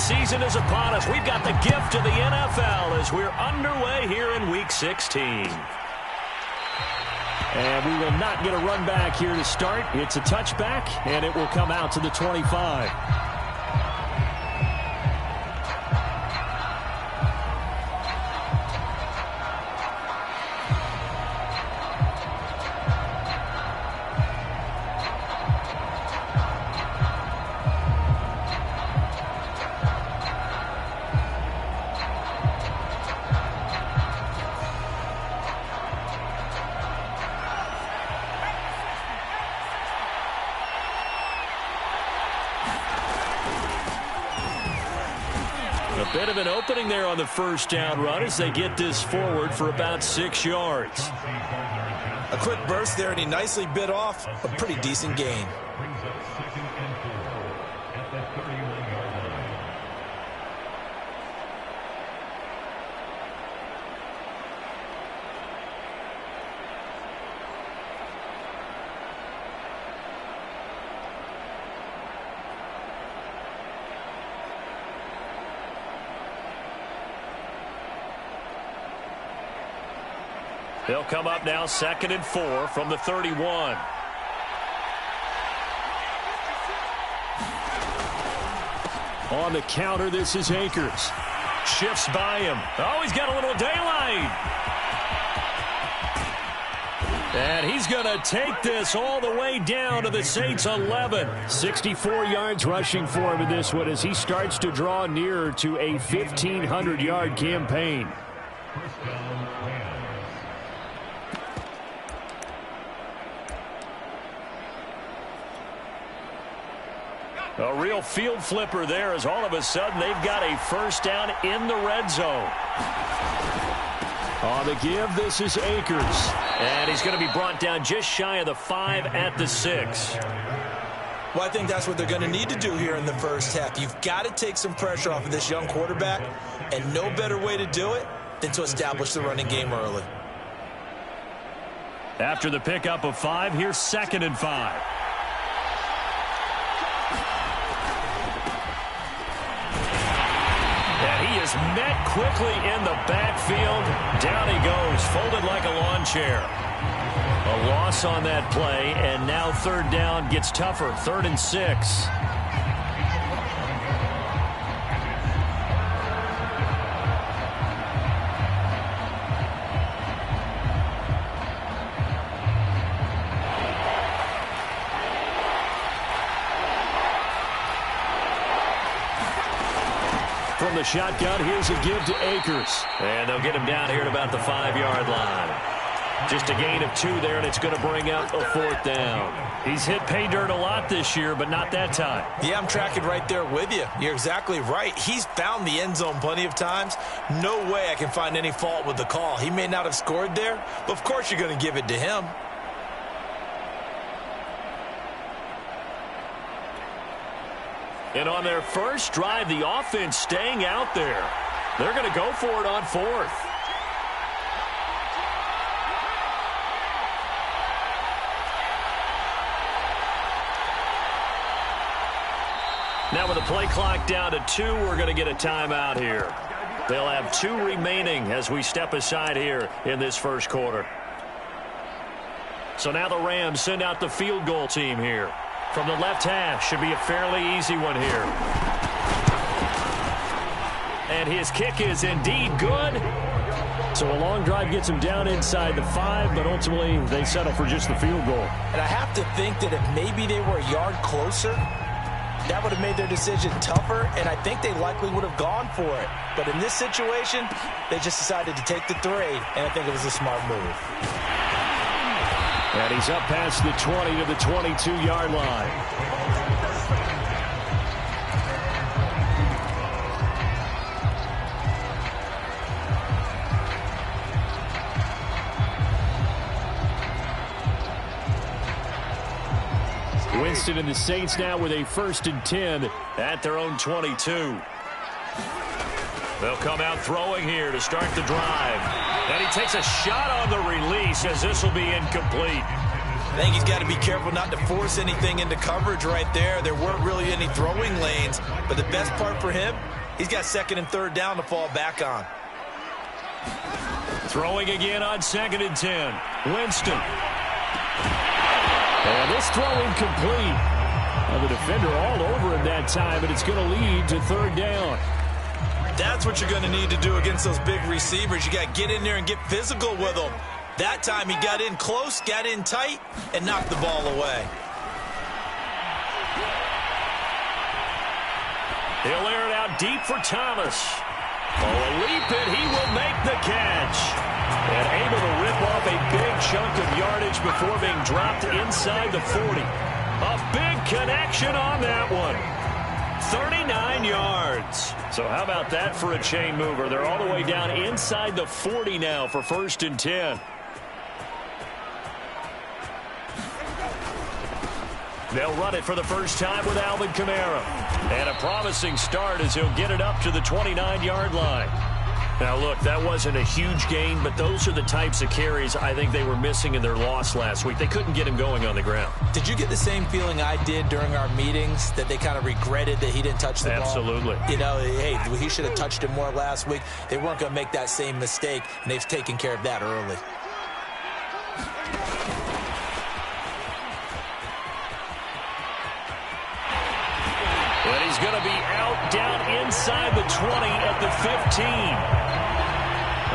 season is upon us. We've got the gift of the NFL as we're underway here in Week 16. And we will not get a run back here to start. It's a touchback, and it will come out to the 25. A bit of an opening there on the first down run as they get this forward for about 6 yards. A quick burst there, and he nicely bit off a pretty decent gain. They'll come up now 2nd and 4 from the 31. On the counter, this is Akers. Shifts by him. Oh, he's got a little daylight. And he's going to take this all the way down to the Saints' 11. 64 yards rushing for him in this one as he starts to draw nearer to a 1,500-yard campaign. A real field flipper there as all of a sudden they've got a first down in the red zone. On the give, this is Akers. And he's going to be brought down just shy of the 5 at the 6. Well, I think that's what they're going to need to do here in the first half. You've got to take some pressure off of this young quarterback, and no better way to do it than to establish the running game early. After the pickup of 5, here's 2nd and 5. He is met quickly in the backfield. Down he goes, folded like a lawn chair. A loss on that play, and now 3rd down gets tougher. 3rd and 6. From the shotgun, here's a give to Akers. And they'll get him down here at about the 5-yard line. Just a gain of 2 there, and it's going to bring up a 4th down. He's hit pay dirt a lot this year, but not that time. Yeah, I'm tracking right there with you. You're exactly right. He's found the end zone plenty of times. No way I can find any fault with the call. He may not have scored there, but of course you're going to give it to him. And on their first drive, the offense staying out there. They're going to go for it on 4th. Now with the play clock down to 2, we're going to get a timeout here. They'll have 2 remaining as we step aside here in this first quarter. So now the Rams send out the field goal team here. From the left half, should be a fairly easy one here. And his kick is indeed good. So a long drive gets him down inside the 5, but ultimately they settle for just the field goal. And I have to think that if maybe they were a yard closer, that would have made their decision tougher, and I think they likely would have gone for it. But in this situation, they just decided to take the 3, and I think it was a smart move. And he's up past the 20 to the 22-yard line. Winston and the Saints now with a 1st and 10 at their own 22. They'll come out throwing here to start the drive. And he takes a shot on the release as this will be incomplete. I think he's got to be careful not to force anything into coverage right there. There weren't really any throwing lanes, but the best part for him, he's got second and third down to fall back on. Throwing again on 2nd and 10. Winston. And this throw incomplete. The defender all over him that time, but it's going to lead to 3rd down. That's what you're going to need to do against those big receivers. You got to get in there and get physical with them. That time he got in close, got in tight, and knocked the ball away. He'll air it out deep for Thomas. Oh, a leap, and he will make the catch. And able to rip off a big chunk of yardage before being dropped inside the 40. A big connection on that one. 39 yards. So how about that for a chain mover? They're all the way down inside the 40 now for 1st and 10. They'll run it for the first time with Alvin Kamara. And a promising start as he'll get it up to the 29-yard line. Now, look, that wasn't a huge gain, but those are the types of carries I think they were missing in their loss last week. They couldn't get him going on the ground. Did you get the same feeling I did during our meetings, that they kind of regretted that he didn't touch the ball? Absolutely. You know, hey, he should have touched it more last week. They weren't going to make that same mistake, and they've taken care of that early. And he's going to be out down inside the 20 at the 15.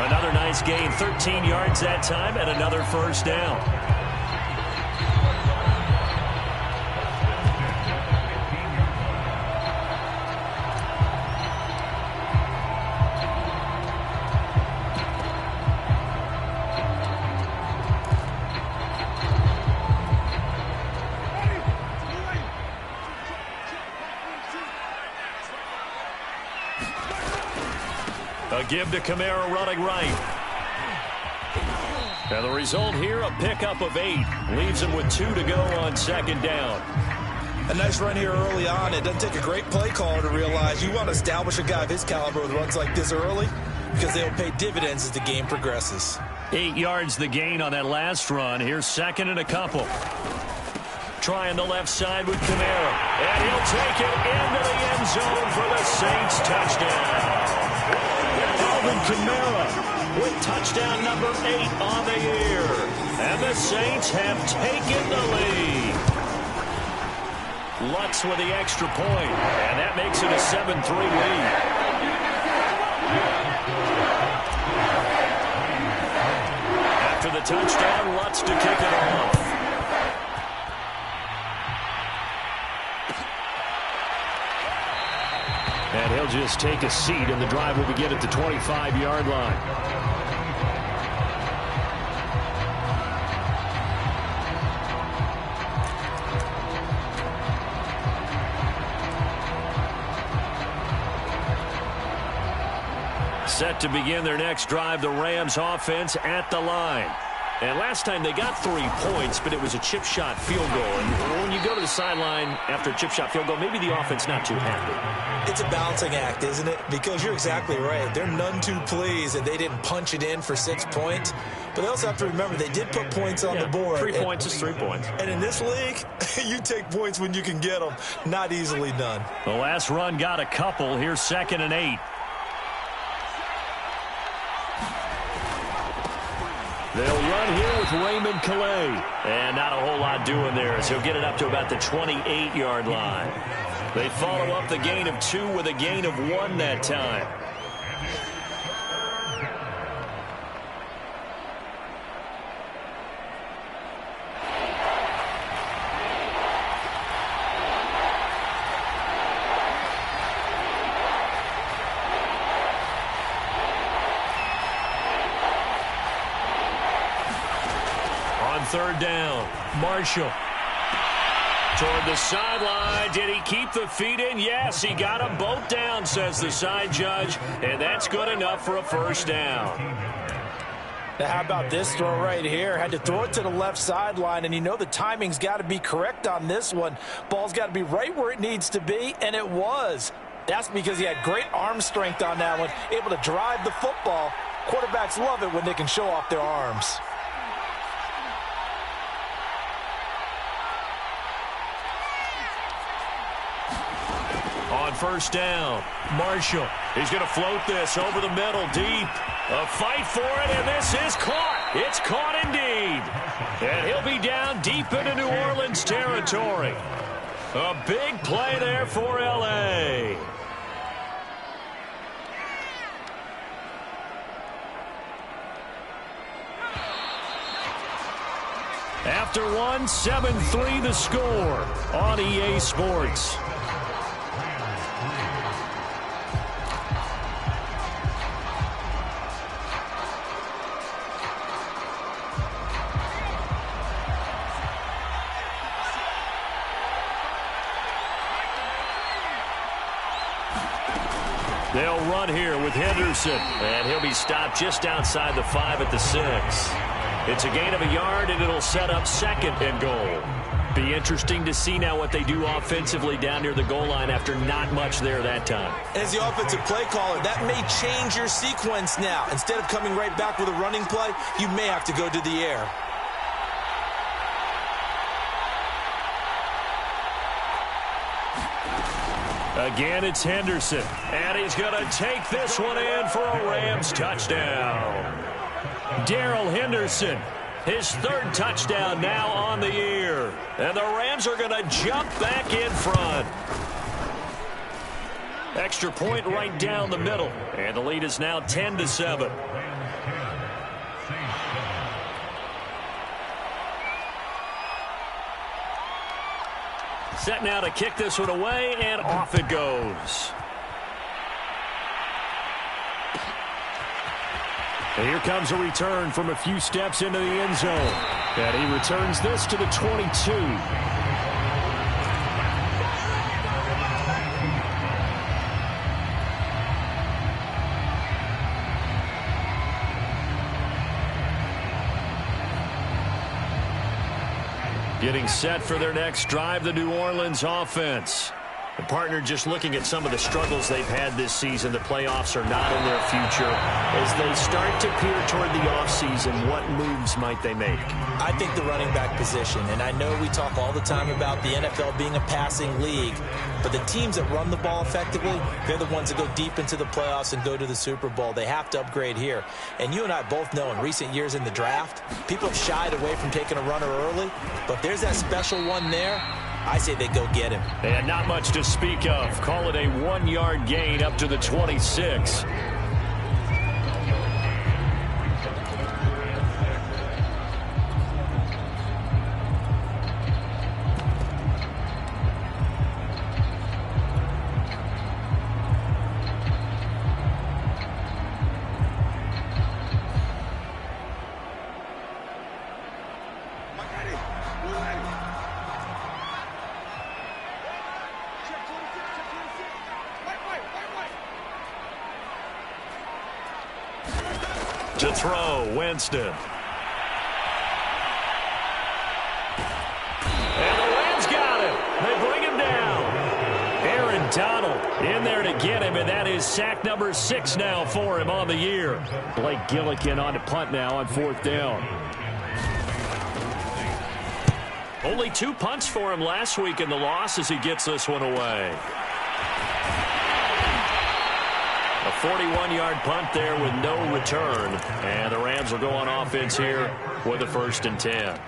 Another nice gain, 13 yards that time, and another first down. A give to Kamara running right. And the result here, a pickup of 8. Leaves him with 2 to go on 2nd down. A nice run here early on. It doesn't take a great play caller to realize you want to establish a guy of his caliber with runs like this early, because they'll pay dividends as the game progresses. 8 yards the gain on that last run. Here's 2nd and a couple. Trying the left side with Kamara. And he'll take it into the end zone for the Saints touchdown. Alvin Kamara with touchdown number 8 on the year. And the Saints have taken the lead. Lutz with the extra point. And that makes it a 7-3 lead. After the touchdown, Lutz to kick it off. And he'll just take a seat, and the drive will begin at the 25-yard line. Set to begin their next drive, the Rams offense at the line. And last time they got 3 points, but it was a chip shot field goal. And when you go to the sideline after a chip shot field goal, maybe the offense not too happy. It's a balancing act, isn't it? Because you're exactly right. They're none too pleased that they didn't punch it in for 6 points. But they also have to remember they did put points on the board. 3 points is 3 points. And in this league, you take points when you can get them. Not easily done. The last run got a couple. Here's 2nd and 8. They'll run here with Raymond Calais. And not a whole lot doing there as he'll get it up to about the 28-yard line. They follow up the gain of 2 with a gain of 1 that time. On 3rd down, Marshall. Toward the sideline. Did he keep the feet in? Yes, he got them both down, says the side judge. And that's good enough for a first down. Now, how about this throw right here? Had to throw it to the left sideline, and you know the timing's got to be correct on this one. Ball's got to be right where it needs to be, and it was. That's because he had great arm strength on that one, able to drive the football. Quarterbacks love it when they can show off their arms. on first down. Marshall. He's going to float this over the middle deep. A fight for it, and this is caught. It's caught indeed. And he'll be down deep into New Orleans territory. A big play there for L.A. After one, 7-3 the score on EA Sports. They'll run here with Henderson, and he'll be stopped just outside the 5 at the 6. It's a gain of a yard, and it'll set up second and goal. Be interesting to see now what they do offensively down near the goal line after not much there that time. As the offensive play caller, that may change your sequence now. Instead of coming right back with a running play, you may have to go to the air. Again, it's Henderson, and he's going to take this one in for a Rams touchdown. Darrell Henderson, his third touchdown now on the year. And the Rams are going to jump back in front. Extra point right down the middle, and the lead is now 10-7. Set now to kick this one away, and off it goes. And here comes a return from a few steps into the end zone. And he returns this to the 22. Getting set for their next drive, the New Orleans offense. The partner just looking at some of the struggles they've had this season. The playoffs are not in their future. As they start to peer toward the offseason, what moves might they make? I think the running back position, and I know we talk all the time about the NFL being a passing league, but the teams that run the ball effectively, they're the ones that go deep into the playoffs and go to the Super Bowl. They have to upgrade here. And you and I both know in recent years in the draft, people have shied away from taking a runner early, but if there's that special one there, I say they go get him. And not much to speak of. Call it a 1-yard gain up to the 26. To throw, Winston. And the Rams got him. They bring him down. Aaron Donald in there to get him, and that is sack number 6 now for him on the year. Blake Gillikin on to punt now on 4th down. Only 2 punts for him last week in the loss as he gets this one away. A 41-yard punt there with no return. And the Rams will go on offense here with a 1st and 10.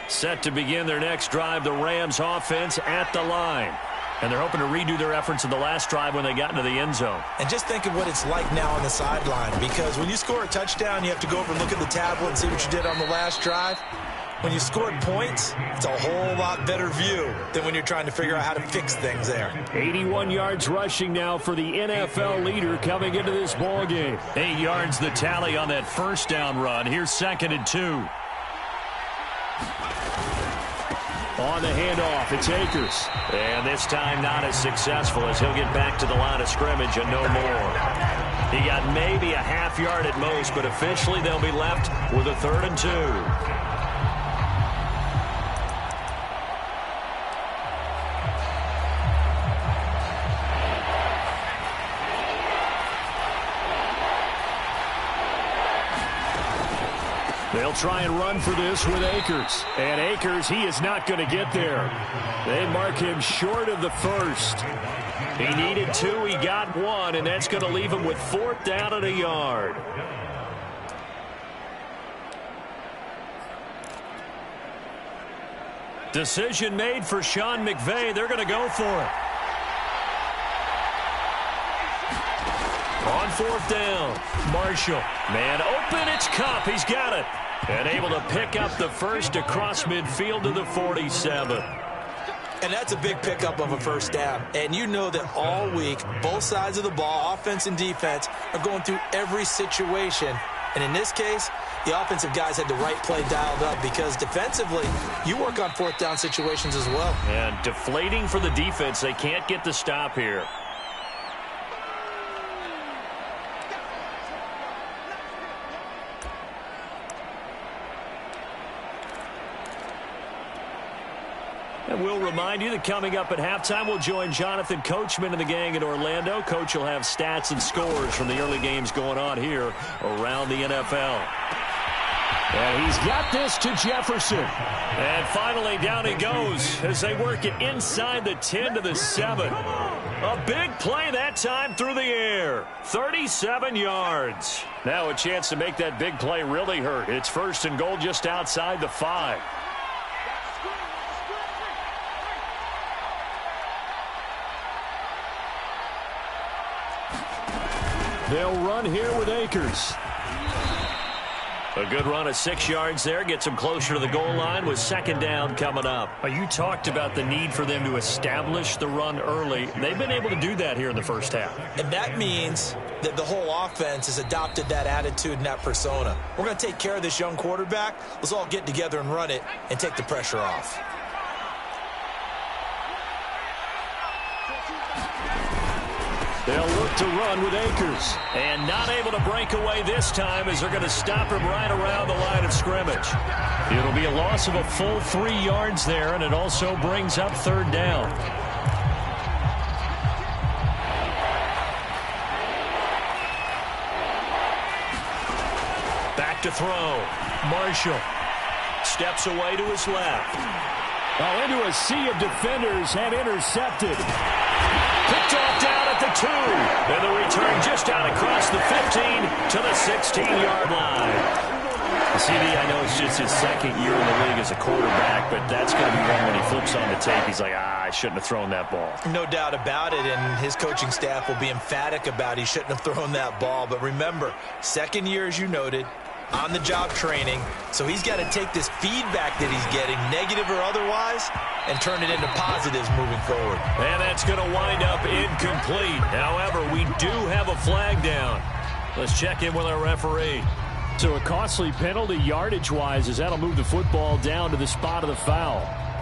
Set to begin their next drive, the Rams offense at the line. And they're hoping to redo their efforts in the last drive when they got into the end zone. And just think of what it's like now on the sideline, because when you score a touchdown, you have to go over and look at the tablet and see what you did on the last drive. When you scored points, it's a whole lot better view than when you're trying to figure out how to fix things there. 81 yards rushing now for the NFL leader coming into this ball game. 8 yards the tally on that 1st down run. Here's 2nd and 2. On the handoff, it's Akers. And this time not as successful as he'll get back to the line of scrimmage and no more. He got maybe a half yard at most, but officially they'll be left with a 3rd and 2. They'll try and run for this with Akers. And Akers, he is not going to get there. They mark him short of the first. He needed 2, he got 1, and that's going to leave him with 4th down and a yard. Decision made for Sean McVay. They're going to go for it. On 4th down, Marshall. Man open, it's Kupp. He's got it. And able to pick up the first across midfield to the 47. And that's a big pickup of a first down. And you know that all week, both sides of the ball, offense and defense, are going through every situation. And in this case, the offensive guys had the right play dialed up because defensively, you work on 4th down situations as well. And deflating for the defense. They can't get the stop here. And we'll remind you that coming up at halftime, we'll join Jonathan Coachman and the gang in Orlando. Coach will have stats and scores from the early games going on here around the NFL. And he's got this to Jefferson. And finally, down he goes as they work it inside the 10 to the 7. A big play that time through the air. 37 yards. Now a chance to make that big play really hurt. It's 1st and goal just outside the 5. They'll run here with Akers. A good run of 6 yards there. Gets them closer to the goal line with 2nd down coming up. You talked about the need for them to establish the run early. They've been able to do that here in the first half. And that means that the whole offense has adopted that attitude and that persona. We're going to take care of this young quarterback. Let's all get together and run it and take the pressure off. They'll look to run with Akers. And not able to break away this time as they're going to stop him right around the line of scrimmage. It'll be a loss of a full 3 yards there, and it also brings up 3rd down. Back to throw. Marshall steps away to his left. Into a sea of defenders and intercepted. Picked off down at the 2. And the return just out across the 15 to the 16-yard line. CD, I know it's just his 2nd year in the league as a quarterback, but that's going to be one when he flips on the tape. He's like, I shouldn't have thrown that ball. No doubt about it, and his coaching staff will be emphatic about he shouldn't have thrown that ball. But remember, 2nd year, as you noted, on-the-job training, so he's got to take this feedback that he's getting, negative or otherwise, and turn it into positives moving forward. And that's going to wind up incomplete. However, we do have a flag down. Let's check in with our referee. So a costly penalty yardage-wise as that'll move the football down to the spot of the foul.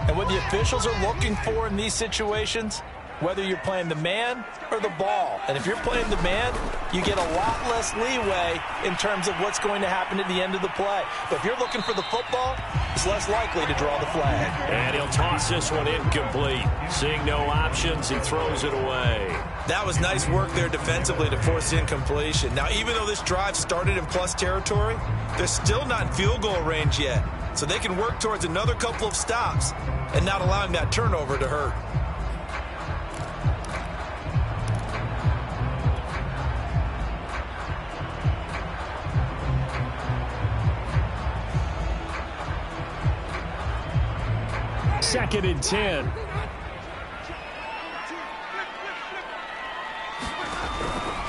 And what the officials are looking for in these situations, whether you're playing the man or the ball. And if you're playing the man, you get a lot less leeway in terms of what's going to happen at the end of the play. But if you're looking for the football, it's less likely to draw the flag. And he'll toss this one incomplete. Seeing no options, he throws it away. That was nice work there defensively to force incompletion. Now, even though this drive started in plus territory, they're still not in field goal range yet. So they can work towards another couple of stops and not allowing that turnover to hurt. Second and 10.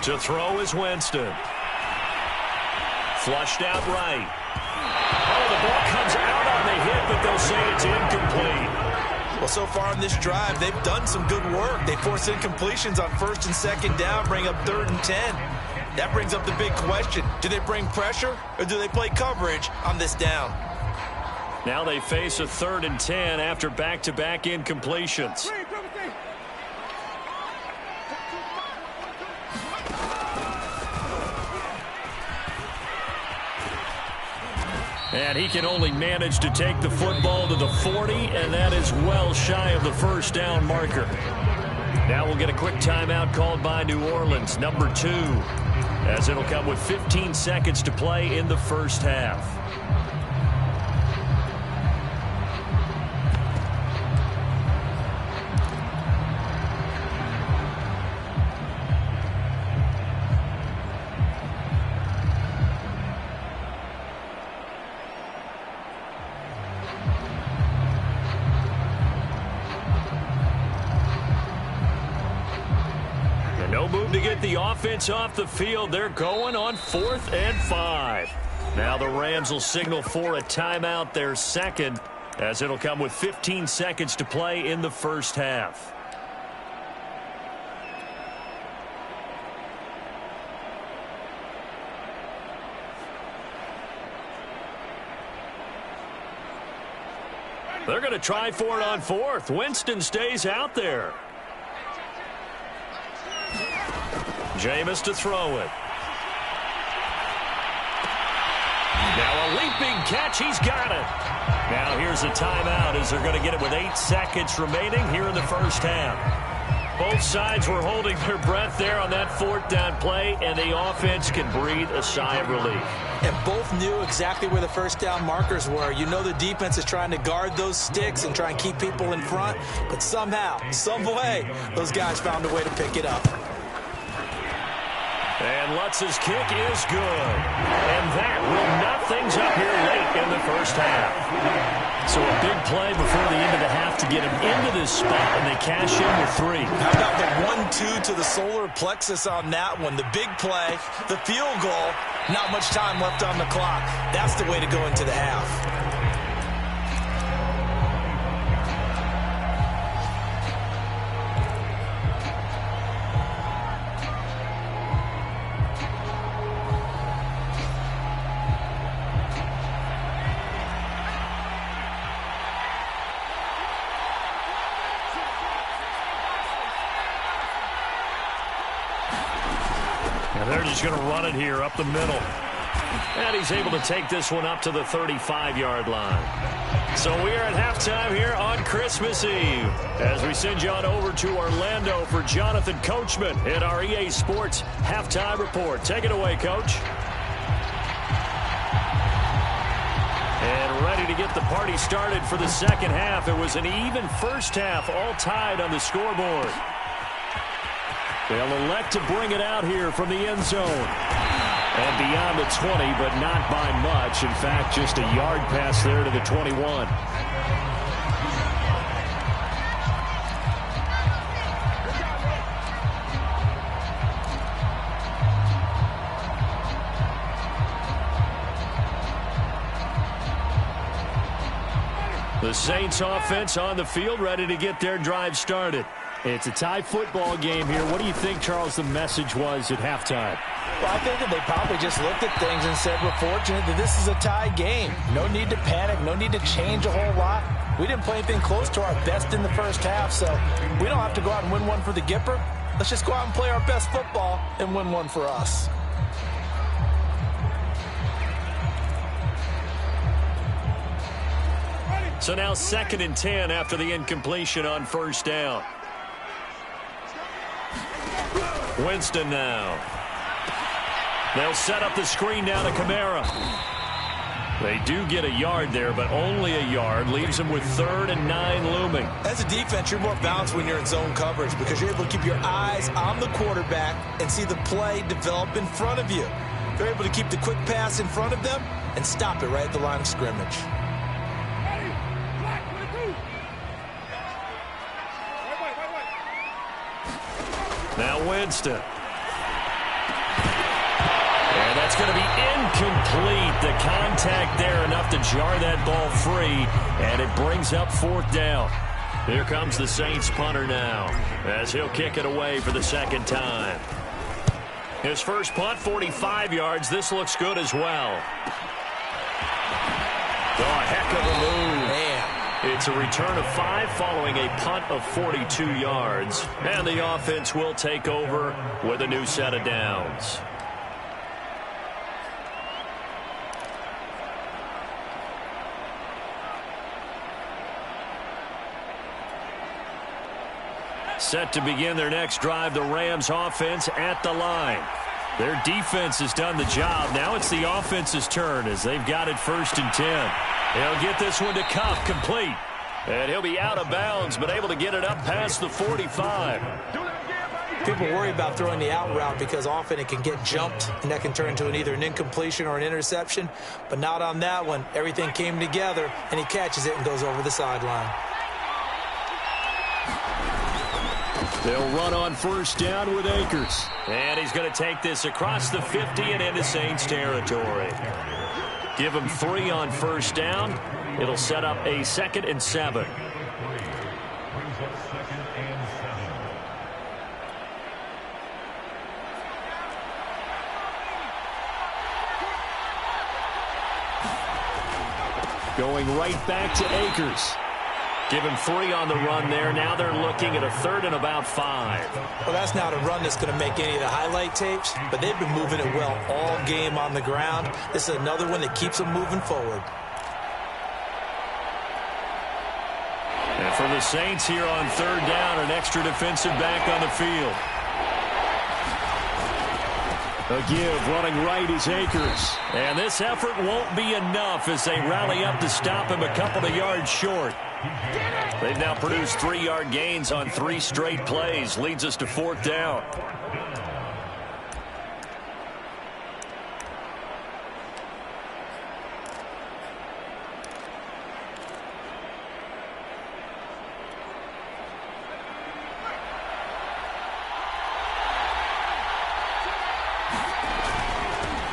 To throw is Winston. Flushed out right. Oh, the ball comes out on the hit, but they'll say it's incomplete. Well, so far on this drive, they've done some good work. They force incompletions on 1st and 2nd down, bring up 3rd and 10. That brings up the big question. Do they bring pressure or do they play coverage on this down? Now they face a 3rd and 10 after back-to-back incompletions. And he can only manage to take the football to the 40, and that is well shy of the 1st down marker. Now we'll get a quick timeout called by New Orleans, number 2, as it'll come with 15 seconds to play in the first half. to get the offense off the field. They're going on 4th and 5. Now the Rams will signal for a timeout, their second, as it'll come with 15 seconds to play in the first half. They're going to try for it on 4th. Winston stays out there. Jameis to throw it. Now a leaping catch. He's got it. Now here's a timeout as they're going to get it with 8 seconds remaining here in the first half. Both sides were holding their breath there on that 4th down play, and the offense can breathe a sigh of relief. And both knew exactly where the first down markers were. You know the defense is trying to guard those sticks and try and keep people in front, but somehow, some way, those guys found a way to pick it up. And Lutz's kick is good. And that will knot things up here late in the first half. So a big play before the end of the half to get him into this spot, and they cash in with 3. How about the 1-2 to the solar plexus on that one? The big play, the field goal, not much time left on the clock. That's the way to go into the half. They're just going to run it here up the middle. And he's able to take this one up to the 35-yard line. So we are at halftime here on Christmas Eve as we send you on over to Orlando for Jonathan Coachman in our EA Sports Halftime Report. Take it away, Coach. And ready to get the party started for the second half. It was an even first half, all tied on the scoreboard. They'll elect to bring it out here from the end zone. And beyond the 20, but not by much. In fact, just a yard pass there to the 21. The Saints offense on the field, ready to get their drive started. It's a tie football game here. What do you think, Charles, the message was at halftime? Well, I think that they probably just looked at things and said, we're fortunate that this is a tie game. No need to panic. No need to change a whole lot. We didn't play anything close to our best in the first half, so we don't have to go out and win one for the Gipper. Let's just go out and play our best football and win one for us. So now 2nd and 10 after the incompletion on first down. Winston now. They'll set up the screen down to Kamara. They do get a yard there, but only a yard. Leaves them with 3rd and 9 looming. As a defense, you're more balanced when you're in zone coverage because you're able to keep your eyes on the quarterback and see the play develop in front of you. You're able to keep the quick pass in front of them and stop it right at the line of scrimmage. Now Winston. And that's going to be incomplete. The contact there enough to jar that ball free, and it brings up 4th down. Here comes the Saints punter now as he'll kick it away for the second time. His first punt, 45 yards. This looks good as well. Oh, a heck of a move. Man. It's a return of 5 following a punt of 42 yards. And the offense will take over with a new set of downs. Set to begin their next drive, the Rams offense at the line. Their defense has done the job. Now it's the offense's turn as they've got it 1st and 10. He'll get this one to Cup, complete. And he'll be out of bounds, but able to get it up past the 45. People worry about throwing the out route because often it can get jumped, and that can turn into either an incompletion or an interception. But not on that one. Everything came together, and he catches it and goes over the sideline. They'll run on first down with Akers. And he's going to take this across the 50 and into Saints territory. Give him 3 on first down. It'll set up a 2nd and 7. Going right back to Akers. Give him 3 on the run there. Now they're looking at a 3rd and about 5. Well, that's not a run that's going to make any of the highlight tapes, but they've been moving it well all game on the ground. This is another one that keeps them moving forward. And for the Saints here on 3rd down, an extra defensive back on the field. A give, running right is Akers. And this effort won't be enough as they rally up to stop him a couple of yards short. They've now produced 3-yard gains on 3 straight plays. Leads us to 4th down.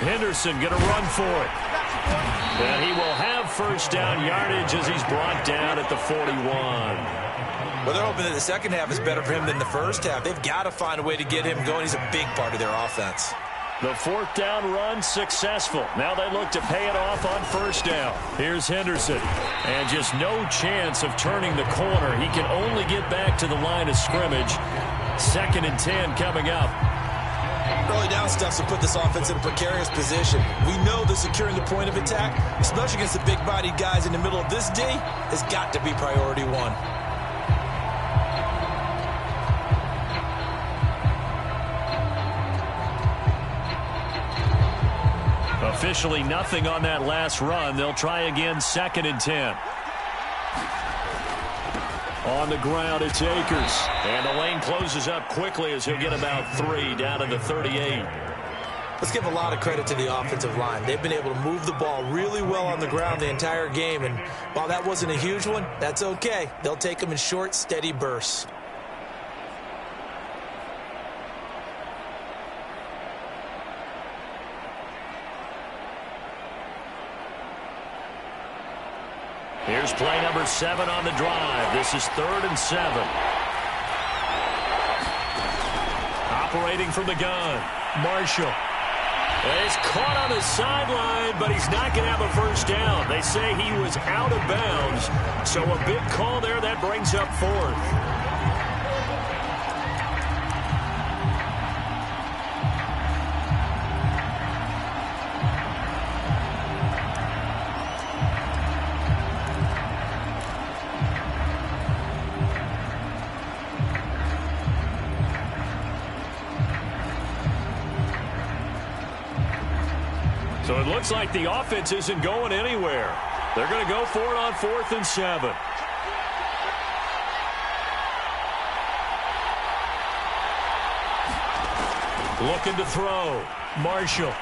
Henderson going to run for it. And he will have first down yardage as he's brought down at the 41. Well, they're hoping that the second half is better for him than the first half. They've got to find a way to get him going. He's a big part of their offense. The 4th down run successful. Now they look to pay it off on first down. Here's Henderson. And just no chance of turning the corner. He can only get back to the line of scrimmage. 2nd and 10 coming up. Early down stuff to put this offense in a precarious position. We know that securing the point of attack, especially against the big-bodied guys in the middle of this D, has got to be priority 1. Officially nothing on that last run. They'll try again, 2nd and 10. On the ground, it's Akers. And the lane closes up quickly as he'll get about 3 down to the 38. Let's give a lot of credit to the offensive line. They've been able to move the ball really well on the ground the entire game. And while that wasn't a huge one, that's okay. They'll take them in short, steady bursts. Here's play number 7 on the drive. This is 3rd and 7. Operating from the gun, Marshall. He's caught on the sideline, but he's not going to have a first down. They say he was out of bounds, so a big call there that brings up 4th. So it looks like the offense isn't going anywhere. They're going to go for it on 4th and 7. Looking to throw. Marshall.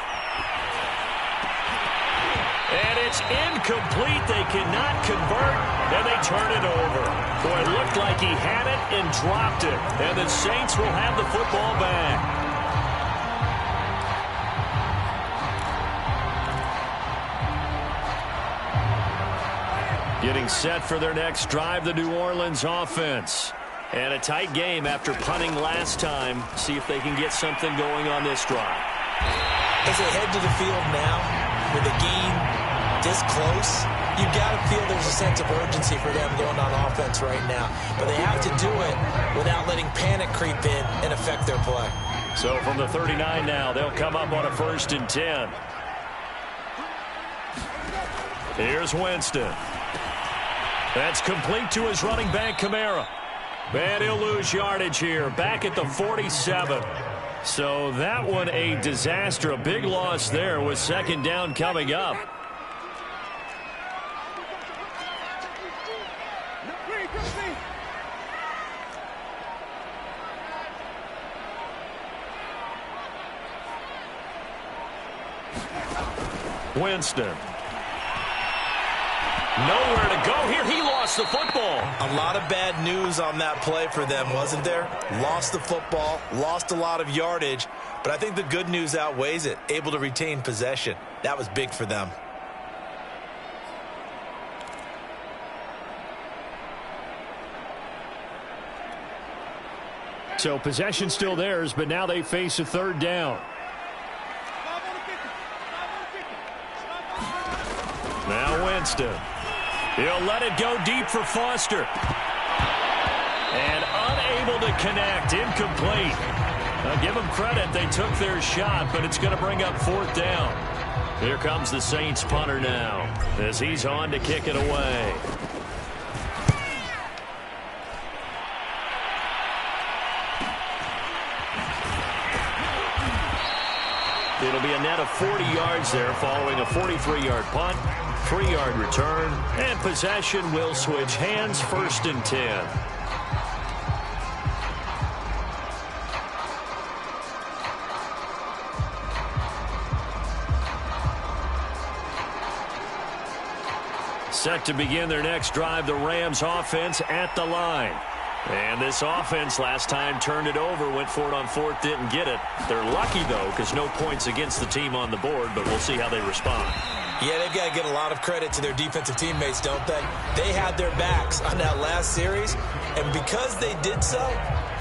And it's incomplete. They cannot convert, and they turn it over. Boy, it looked like he had it and dropped it. And the Saints will have the football back. Getting set for their next drive, the New Orleans offense. And a tight game after punting last time. See if they can get something going on this drive. As they head to the field now, with the game this close, you've got to feel there's a sense of urgency for them going on offense right now. But they have to do it without letting panic creep in and affect their play. So from the 39 now, they'll come up on a 1st and 10. Here's Winston. That's complete to his running back, Kamara. And he'll lose yardage here, back at the 47. So that one a disaster, a big loss there with 2nd down coming up. Winston. Nowhere to go here. He lost the football. A lot of bad news on that play for them, wasn't there? Lost the football, lost a lot of yardage, but I think the good news outweighs it. Able to retain possession. That was big for them. So possession still theirs, but now they face a third down. Now Winston. He'll let it go deep for Foster. And unable to connect. Incomplete. Now give them credit. They took their shot, but it's going to bring up fourth down. Here comes the Saints punter now as he's on to kick it away. It'll be a net of 40 yards there following a 43-yard punt, 3-yard return, and possession will switch hands, 1st and 10. Set to begin their next drive, the Rams offense at the line. And this offense last time turned it over, went for it on 4th, didn't get it. They're lucky, though, because no points against the team on the board, but we'll see how they respond. Yeah, they've got to get a lot of credit to their defensive teammates, don't they? They had their backs on that last series, and because they did so,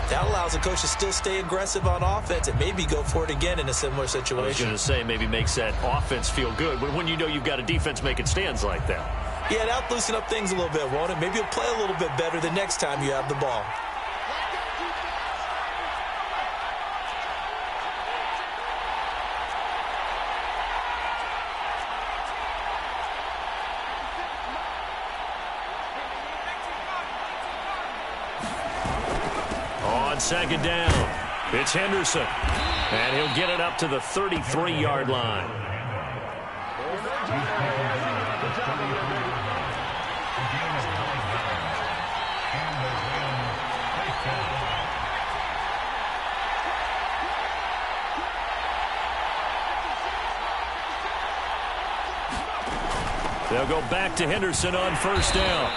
that allows the coach to still stay aggressive on offense and maybe go for it again in a similar situation. I was going to say maybe makes that offense feel good, but when you know you've got a defense making stands like that. Yeah, that'll loosen up things a little bit, won't it? Maybe you'll play a little bit better the next time you have the ball. On 2nd down, it's Henderson, and he'll get it up to the 33-yard line. They'll go back to Henderson on 1st down.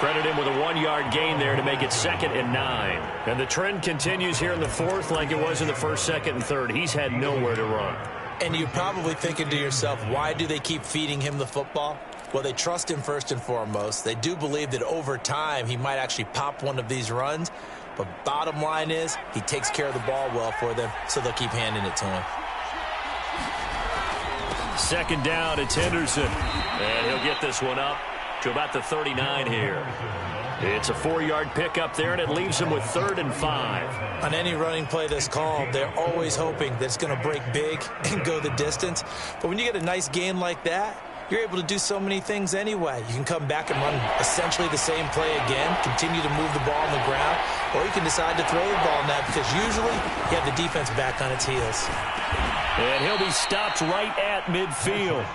Credit him with a 1-yard gain there to make it 2nd and 9. And the trend continues here in the 4th like it was in the 1st, 2nd, and 3rd. He's had nowhere to run. And you're probably thinking to yourself, why do they keep feeding him the football? Well, they trust him first and foremost. They do believe that over time he might actually pop one of these runs. But bottom line is he takes care of the ball well for them, so they'll keep handing it to him. 2nd down, it's Henderson. And he'll get this one up to about the 39 here. It's a 4-yard pickup there, and it leaves him with 3rd and 5. On any running play that's called, they're always hoping that it's going to break big and go the distance. But when you get a nice gain like that, you're able to do so many things anyway. You can come back and run essentially the same play again, continue to move the ball on the ground, or you can decide to throw the ball now because usually you have the defense back on its heels. And he'll be stopped right at midfield.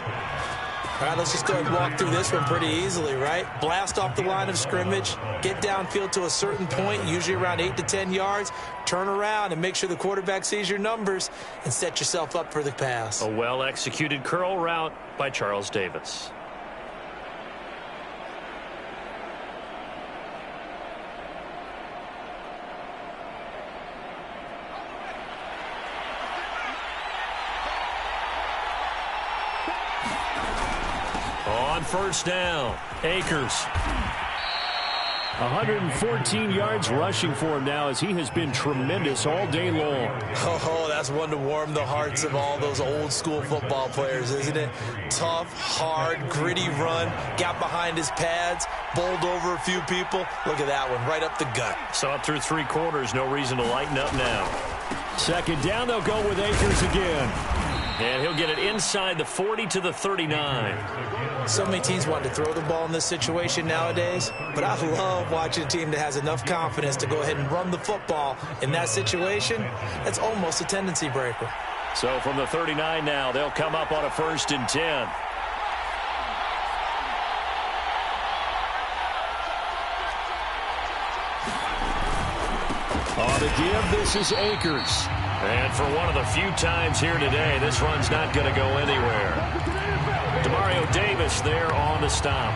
All right, let's just go ahead and walk through this one pretty easily, right? Blast off the line of scrimmage, get downfield to a certain point, usually around 8 to 10 yards, turn around and make sure the quarterback sees your numbers and set yourself up for the pass. A well-executed curl route by Charles Davis. On 1st down, Akers. 114 yards rushing for him now as he has been tremendous all day long. Oh, that's one to warm the hearts of all those old-school football players, isn't it? Tough, hard, gritty run, got behind his pads, bowled over a few people. Look at that one, right up the gut. Saw it through 3 quarters, no reason to lighten up now. 2nd down, they'll go with Akers again. And he'll get it inside the 40 to the 39. So many teams want to throw the ball in this situation nowadays, but I love watching a team that has enough confidence to go ahead and run the football in that situation. That's almost a tendency breaker. So from the 39 now, they'll come up on a 1st and 10. On the give, this is Akers. And for one of the few times here today, this run's not going to go anywhere. Demario Davis there on the stop.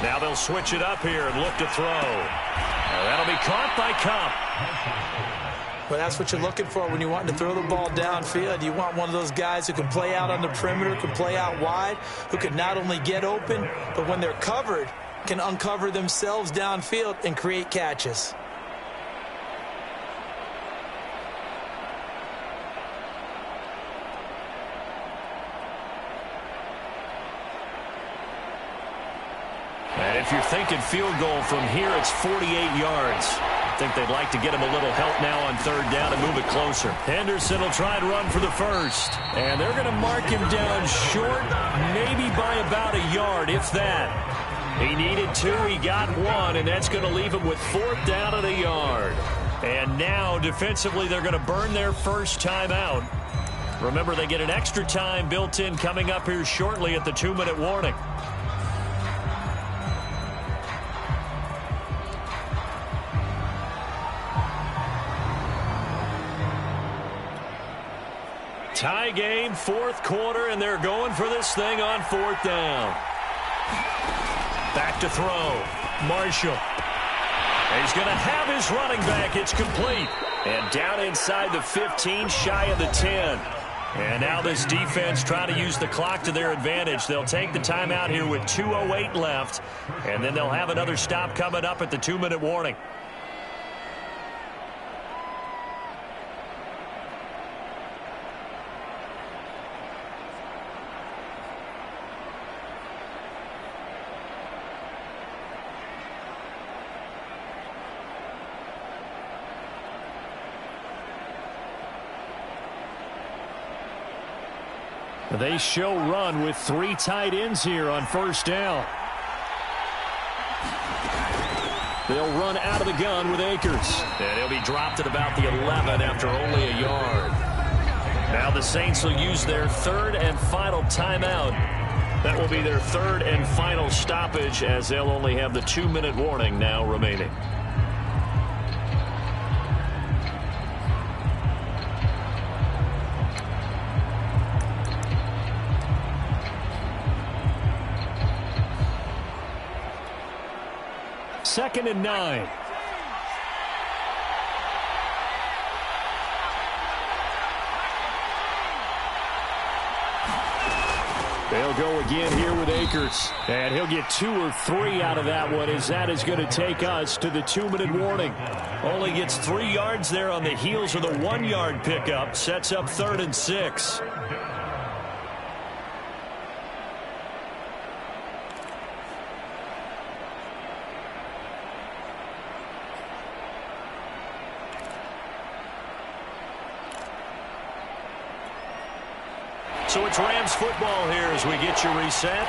Now they'll switch it up here and look to throw. That'll be caught by Cup. Well, that's what you're looking for when you want to throw the ball downfield. You want one of those guys who can play out on the perimeter, can play out wide, who can not only get open, but when they're covered, can uncover themselves downfield and create catches. And if you're thinking field goal from here, it's 48 yards. I think they'd like to get him a little help now on third down and move it closer. Henderson will try and run for the first. And they're going to mark him down short, maybe by about a yard, if that. He needed 2, he got 1, and that's going to leave him with 4th down at a yard. And now, defensively, they're going to burn their first timeout. Remember, they get an extra time built in coming up here shortly at the 2-minute warning. Tie game, 4th quarter, and they're going for this thing on 4th down. Back to throw. Marshall. He's going to have his running back. It's complete. And down inside the 15, shy of the 10. And now this defense trying to use the clock to their advantage. They'll take the timeout here with 2:08 left, and then they'll have another stop coming up at the 2-minute warning. They show run with 3 tight ends here on 1st down. They'll run out of the gun with Akers. And he'll be dropped at about the 11 after only a yard. Now the Saints will use their 3rd and final timeout. That will be their 3rd and final stoppage, as they'll only have the 2-minute warning now remaining. Second and 9. They'll go again here with Akers. And he'll get 2 or 3 out of that one, as that is going to take us to the 2-minute warning. Only gets 3 yards there on the heels of the 1-yard pickup. Sets up 3rd and 6. So it's Rams football here as we get you reset.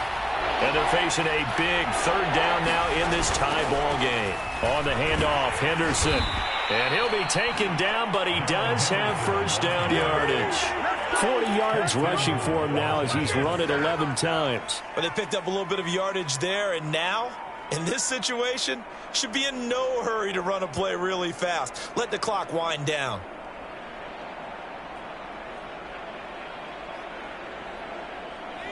And they're facing a big 3rd down now in this tie ball game. On the handoff, Henderson. And he'll be taken down, but he does have 1st down yardage. 40 yards rushing for him now as he's run it 11 times. But they picked up a little bit of yardage there, and now, in this situation, should be in no hurry to run a play really fast. Let the clock wind down.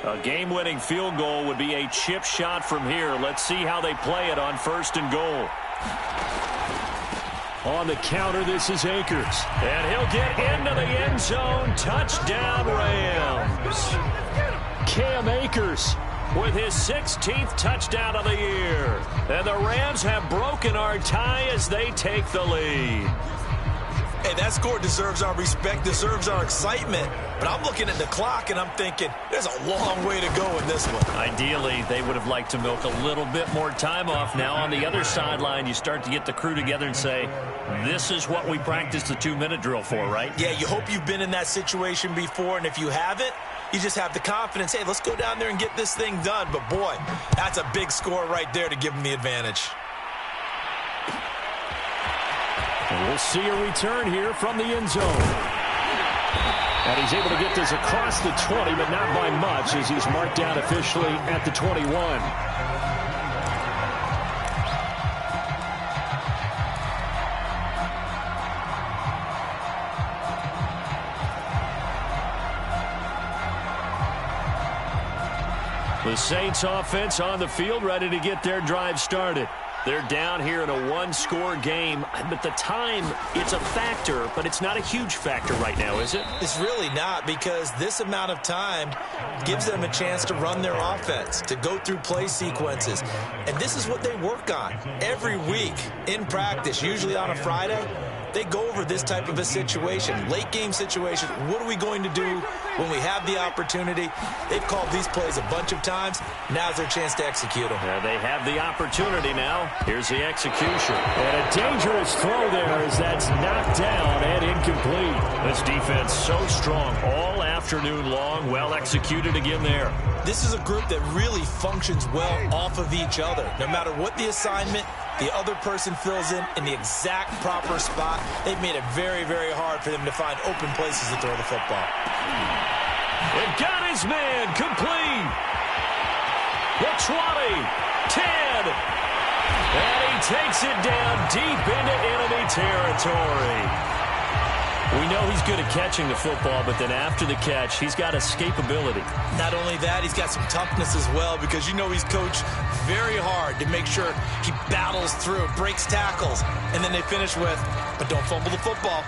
A game-winning field goal would be a chip shot from here. Let's see how they play it on 1st and goal. On the counter, this is Akers. And he'll get into the end zone. Touchdown, Rams. Cam Akers with his 16th touchdown of the year. And the Rams have broken our tie as they take the lead. Hey, that score deserves our respect, deserves our excitement. But I'm looking at the clock, and I'm thinking, there's a long way to go in this one. Ideally, they would have liked to milk a little bit more time off. Now, on the other sideline, you start to get the crew together and say, this is what we practiced the 2-minute drill for, right? Yeah, you hope you've been in that situation before, and if you haven't, you just have the confidence, hey, let's go down there and get this thing done. But, boy, that's a big score right there to give them the advantage. We'll see a return here from the end zone. And he's able to get this across the 20, but not by much as he's marked down officially at the 21. The Saints offense on the field, ready to get their drive started. They're down here in a one-score game, but the time, it's a factor, but it's not a huge factor right now, is it? It's really not, because this amount of time gives them a chance to run their offense, to go through play sequences. And this is what they work on every week in practice, usually on a Friday. They go over this type of a situation, late game situation. What are we going to do when we have the opportunity? They've called these plays a bunch of times. Now's their chance to execute them. Yeah, they have the opportunity now. Here's the execution. And a dangerous throw there as that's knocked down and incomplete. This defense so strong all afternoon long. Well executed again there. This is a group that really functions well off of each other. No matter what the assignment, the other person fills in the exact proper spot. They've made it very, very hard for them to find open places to throw the football. It got his man complete. The 20, 10, and he takes it down deep into enemy territory. We know he's good at catching the football, but then after the catch, he's got escapability. Not only that, he's got some toughness as well, because you know he's coached very hard to make sure he battles through, breaks tackles, and then they finish with, but don't fumble the football.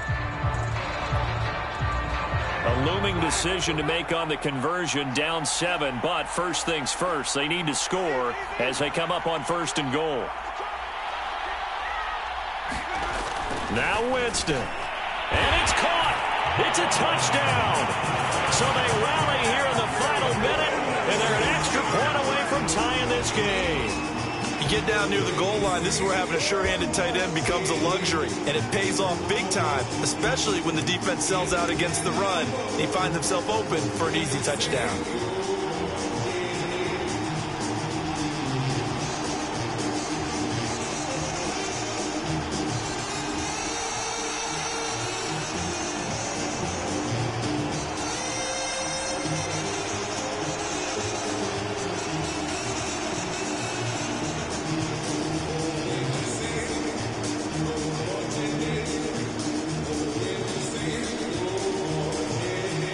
A looming decision to make on the conversion, down 7, but first things first, they need to score as they come up on 1st and goal. Now Winston. And it's caught. It's a touchdown. So they rally here in the final minute, and they're an extra point away from tying this game. You get down near the goal line, this is where having a sure-handed tight end becomes a luxury, and it pays off big time, especially when the defense sells out against the run, and he finds himself open for an easy touchdown.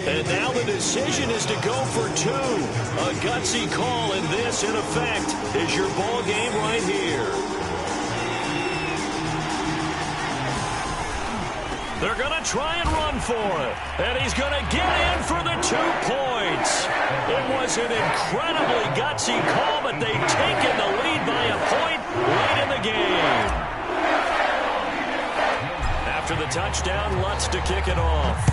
And now the decision is to go for 2. A gutsy call, and this, in effect, is your ball game right here. They're going to try and run for it. And he's going to get in for the 2 points. It was an incredibly gutsy call, but they've taken the lead by a point late in the game. After the touchdown, Lutz to kick it off.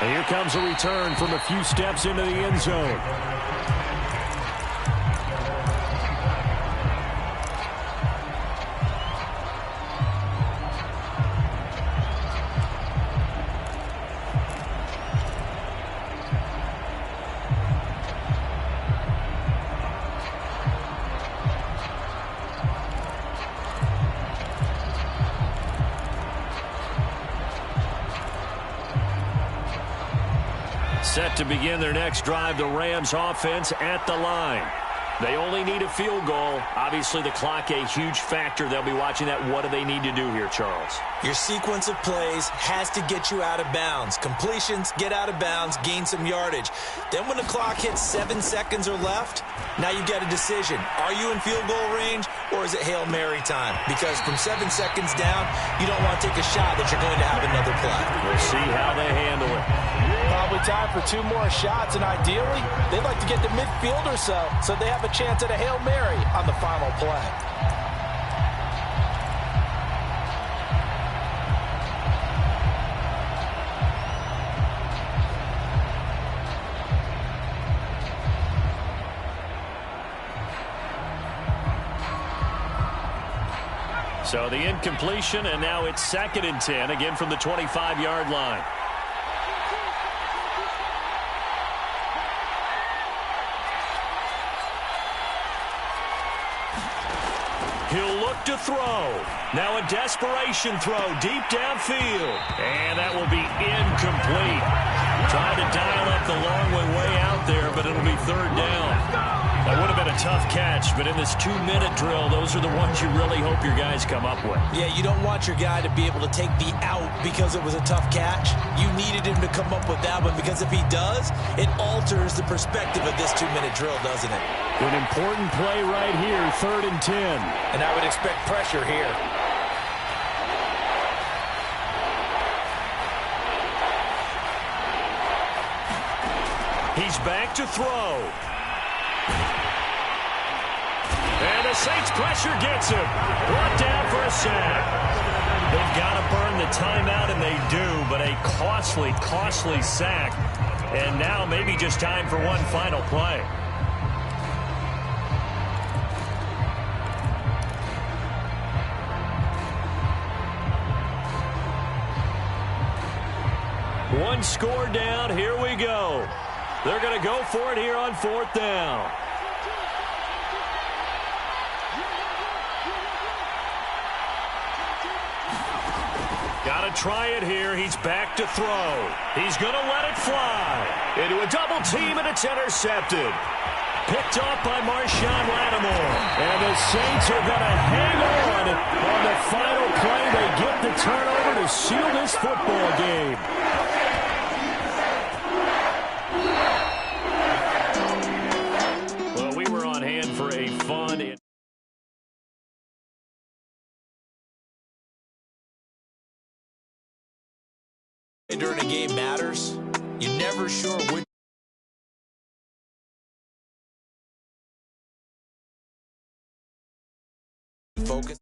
And here comes a return from a few steps into the end zone. Set to begin their next drive, the Rams offense at the line. They only need a field goal. Obviously, the clock a huge factor. They'll be watching that. What do they need to do here, Charles? Your sequence of plays has to get you out of bounds. Completions, get out of bounds, gain some yardage. Then when the clock hits 7 seconds or left, now you've got a decision. Are you in field goal range, or is it Hail Mary time? Because from 7 seconds down, you don't want to take a shot that you're going to have another play. We'll see how they handle it. Probably time for 2 more shots, and ideally, they'd like to get to midfield or so they have a chance at a Hail Mary on the final play. So the incompletion, and now it's 2nd and 10, again from the 25-yard line. back to throw. Now a desperation throw deep downfield. And that will be incomplete. Trying to dial up the long way out there, but it'll be third down. That would have been a tough catch, but in this 2-minute drill, those are the ones you really hope your guys come up with. Yeah, you don't want your guy to be able to take the out because it was a tough catch. You needed him to come up with that one, because if he does, it alters the perspective of this 2-minute drill, doesn't it? An important play right here, 3rd and 10. And I would expect pressure here. He's back to throw. And the Saints pressure gets him. Brought down for a sack. They've got to burn the timeout, and they do, but a costly, costly sack. And now maybe just time for one final play. One score down. Here we go. They're going to go for it here on 4th down. Got to try it here. He's back to throw. He's going to let it fly. Into a double team, and it's intercepted. Picked off by Marshawn Lattimore. And the Saints are going to hang on the final play. They get the turnover to seal this football game. Well, we were on hand for a fun... During a game matters. You're never sure which focus.